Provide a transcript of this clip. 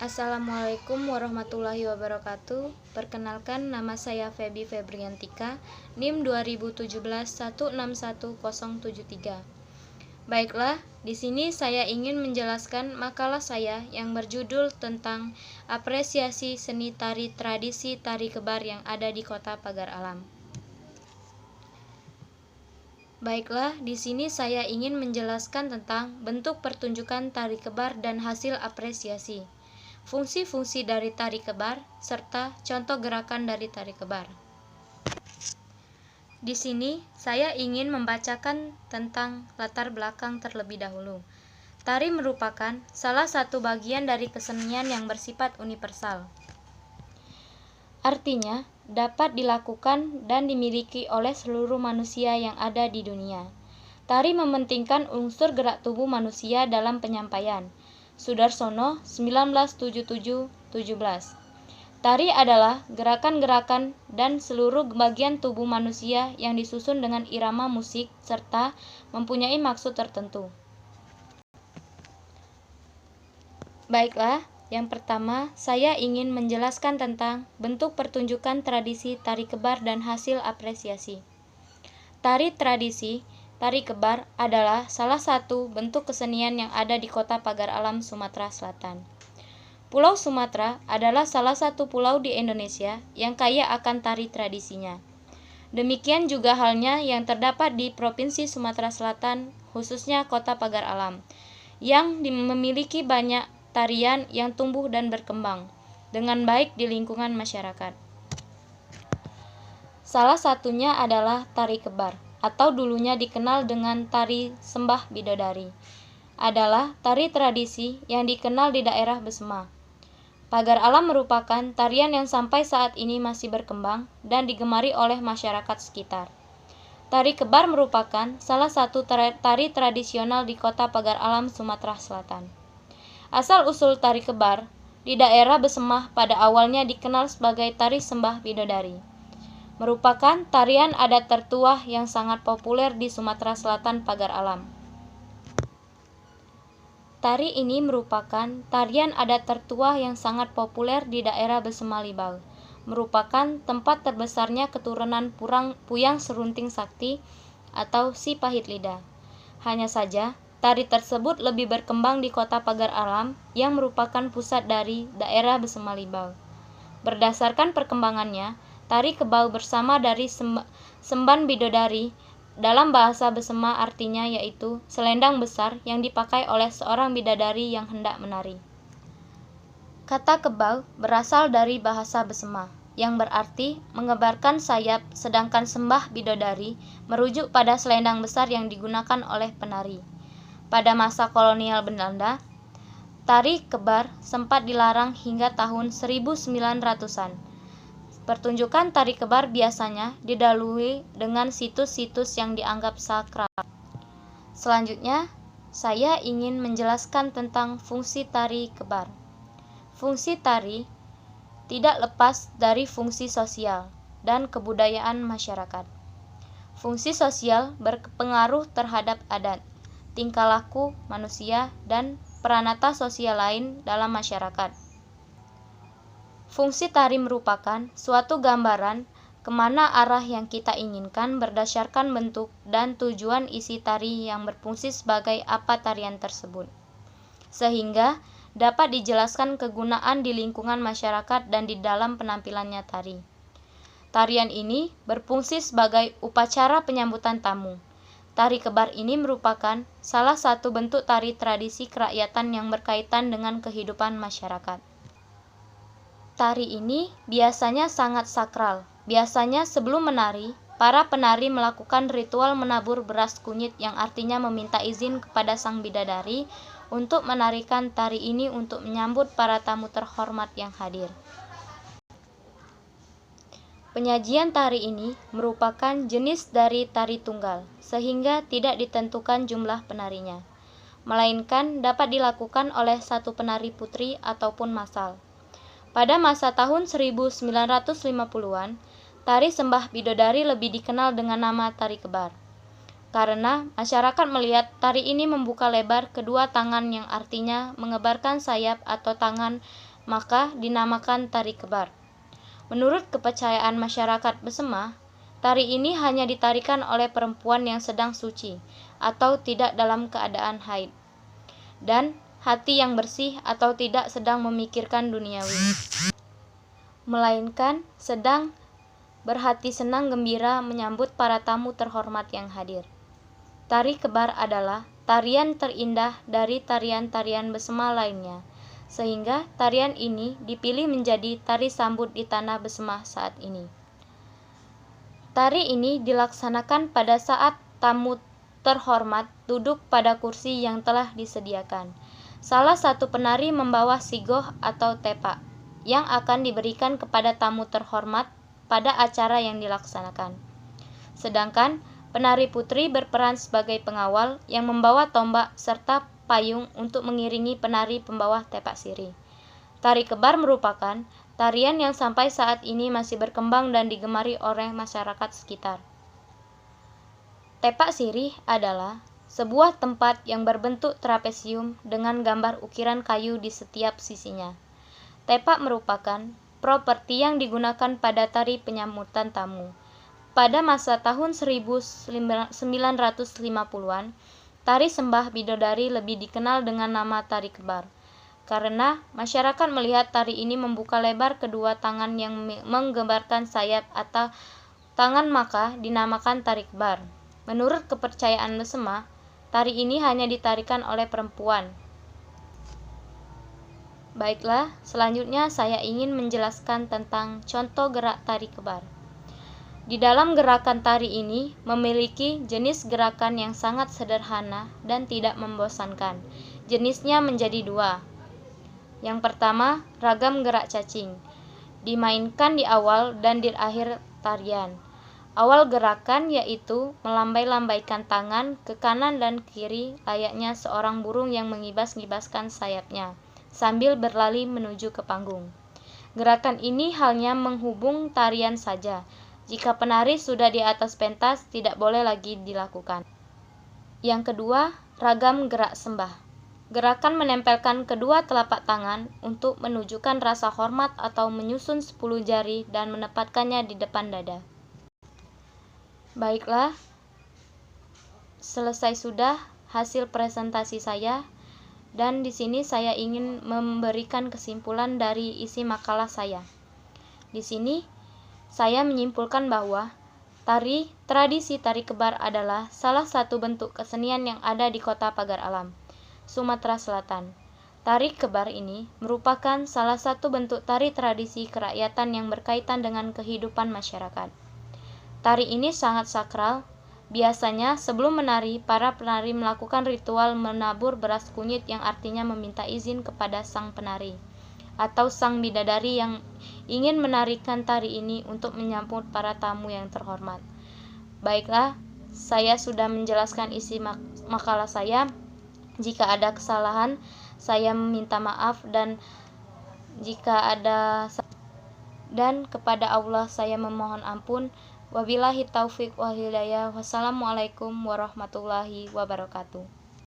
Assalamualaikum warahmatullahi wabarakatuh. Perkenalkan, nama saya Feby Febriantika, NIM 2017161073. Baiklah, di sini saya ingin menjelaskan makalah saya yang berjudul tentang apresiasi seni tari tradisi tari kebar yang ada di Kota Pagar Alam. Baiklah, di sini saya ingin menjelaskan tentang bentuk pertunjukan tari kebar dan hasil apresiasi, fungsi-fungsi dari tari kebar, serta contoh gerakan dari tari kebar. Di sini saya ingin membacakan tentang latar belakang terlebih dahulu. Tari merupakan salah satu bagian dari kesenian yang bersifat universal. Artinya, dapat dilakukan dan dimiliki oleh seluruh manusia yang ada di dunia. Tari mementingkan unsur gerak tubuh manusia dalam penyampaian. Sudarsono 1977-17. Tari adalah gerakan-gerakan dan seluruh bagian tubuh manusia yang disusun dengan irama musik serta mempunyai maksud tertentu. Baiklah, yang pertama saya ingin menjelaskan tentang bentuk pertunjukan tradisi tari kebar dan hasil apresiasi. Tari tradisi tari kebar adalah salah satu bentuk kesenian yang ada di Kota Pagar Alam, Sumatera Selatan. Pulau Sumatera adalah salah satu pulau di Indonesia yang kaya akan tari tradisinya. Demikian juga halnya yang terdapat di Provinsi Sumatera Selatan, khususnya Kota Pagar Alam, yang memiliki banyak tarian yang tumbuh dan berkembang dengan baik di lingkungan masyarakat. Salah satunya adalah tari kebar, atau dulunya dikenal dengan tari sembah bidadari. Adalah tari tradisi yang dikenal di daerah Besema. Pagar Alam merupakan tarian yang sampai saat ini masih berkembang dan digemari oleh masyarakat sekitar. Tari kebar merupakan salah satu tari tradisional di Kota Pagar Alam, Sumatera Selatan. Asal-usul tari kebar di daerah Besemah pada awalnya dikenal sebagai tari sembah bidadari. Merupakan tarian adat tertua yang sangat populer di Sumatera Selatan Pagar Alam. Tari ini merupakan tarian adat tertua yang sangat populer di daerah Besema Libau. Merupakan tempat terbesarnya keturunan Puyang Serunting Sakti atau Si Pahit Lidah. Hanya saja, tari tersebut lebih berkembang di Kota Pagar Alam yang merupakan pusat dari daerah Besema Libau. Berdasarkan perkembangannya, tari kebau bersama dari semban bidadari dalam bahasa Besema artinya yaitu selendang besar yang dipakai oleh seorang bidadari yang hendak menari. Kata kebau berasal dari bahasa Besema yang berarti mengebarkan sayap, sedangkan sembah bidadari merujuk pada selendang besar yang digunakan oleh penari. Pada masa kolonial Belanda, tari kebar sempat dilarang hingga tahun 1900-an. Pertunjukan tari kebar biasanya didahului dengan situs-situs yang dianggap sakral. Selanjutnya, saya ingin menjelaskan tentang fungsi tari kebar. Fungsi tari tidak lepas dari fungsi sosial dan kebudayaan masyarakat. Fungsi sosial berpengaruh terhadap adat, tingkah laku manusia, dan peranata sosial lain dalam masyarakat. Fungsi tari merupakan suatu gambaran kemana arah yang kita inginkan berdasarkan bentuk dan tujuan isi tari yang berfungsi sebagai apa tarian tersebut, sehingga dapat dijelaskan kegunaan di lingkungan masyarakat dan di dalam penampilannya tari. Tarian ini berfungsi sebagai upacara penyambutan tamu. Tari kebar ini merupakan salah satu bentuk tari tradisi kerakyatan yang berkaitan dengan kehidupan masyarakat. Tari ini biasanya sangat sakral. Biasanya sebelum menari, para penari melakukan ritual menabur beras kunyit yang artinya meminta izin kepada sang bidadari untuk menarikan tari ini untuk menyambut para tamu terhormat yang hadir. Penyajian tari ini merupakan jenis dari tari tunggal, sehingga tidak ditentukan jumlah penarinya, melainkan dapat dilakukan oleh satu penari putri ataupun massal. Pada masa tahun 1950-an, tari sembah bidadari lebih dikenal dengan nama tari kebar. Karena masyarakat melihat tari ini membuka lebar kedua tangan yang artinya mengebarkan sayap atau tangan maka dinamakan tari kebar. Menurut kepercayaan masyarakat Besema, tari ini hanya ditarikan oleh perempuan yang sedang suci atau tidak dalam keadaan haid, dan hati yang bersih atau tidak sedang memikirkan duniawi, melainkan sedang berhati senang gembira menyambut para tamu terhormat yang hadir. Tari kebar adalah tarian terindah dari tarian-tarian Besema lainnya, sehingga tarian ini dipilih menjadi tari sambut di tanah Besema saat ini. Tari ini dilaksanakan pada saat tamu terhormat duduk pada kursi yang telah disediakan. Salah satu penari membawa sigoh atau tepak yang akan diberikan kepada tamu terhormat pada acara yang dilaksanakan. Sedangkan penari putri berperan sebagai pengawal yang membawa tombak serta payung untuk mengiringi penari pembawa tepak sirih. Tari kebar merupakan tarian yang sampai saat ini masih berkembang dan digemari oleh masyarakat sekitar. Tepak sirih adalah sebuah tempat yang berbentuk trapesium dengan gambar ukiran kayu di setiap sisinya. Tepak merupakan properti yang digunakan pada tari penyambutan tamu. Pada masa tahun 1950-an, tari sembah bidodari lebih dikenal dengan nama tari kebar, karena masyarakat melihat tari ini membuka lebar kedua tangan yang menggambarkan sayap atau tangan, maka dinamakan tari kebar. Menurut kepercayaan Besema, tari ini hanya ditarikan oleh perempuan. Baiklah, selanjutnya saya ingin menjelaskan tentang contoh gerak tari kebar. Di dalam gerakan tari ini memiliki jenis gerakan yang sangat sederhana dan tidak membosankan. Jenisnya menjadi dua. Yang pertama, ragam gerak cacing, dimainkan di awal dan di akhir tarian. Awal gerakan yaitu melambai-lambaikan tangan ke kanan dan kiri layaknya seorang burung yang mengibas-ngibaskan sayapnya sambil berlari menuju ke panggung. Gerakan ini hanya menghubung tarian saja. Jika penari sudah di atas pentas, tidak boleh lagi dilakukan. Yang kedua, ragam gerak sembah. Gerakan menempelkan kedua telapak tangan untuk menunjukkan rasa hormat atau menyusun 10 jari dan menempatkannya di depan dada. Baiklah, selesai sudah hasil presentasi saya, dan di sini saya ingin memberikan kesimpulan dari isi makalah saya. Di sini saya menyimpulkan bahwa tradisi tari kebar adalah salah satu bentuk kesenian yang ada di Kota Pagar Alam, Sumatera Selatan. Tari kebar ini merupakan salah satu bentuk tari tradisi kerakyatan yang berkaitan dengan kehidupan masyarakat. Tari ini sangat sakral. Biasanya sebelum menari, para penari melakukan ritual menabur beras kunyit yang artinya meminta izin kepada sang penari atau sang bidadari yang ingin menarikan tari ini untuk menyambut para tamu yang terhormat. Baiklah, saya sudah menjelaskan isi makalah saya. Jika ada kesalahan, saya meminta maaf, dan kepada Allah saya memohon ampun. Wabillahi taufik wal hidayah. Wassalamualaikum warahmatullahi wabarakatuh.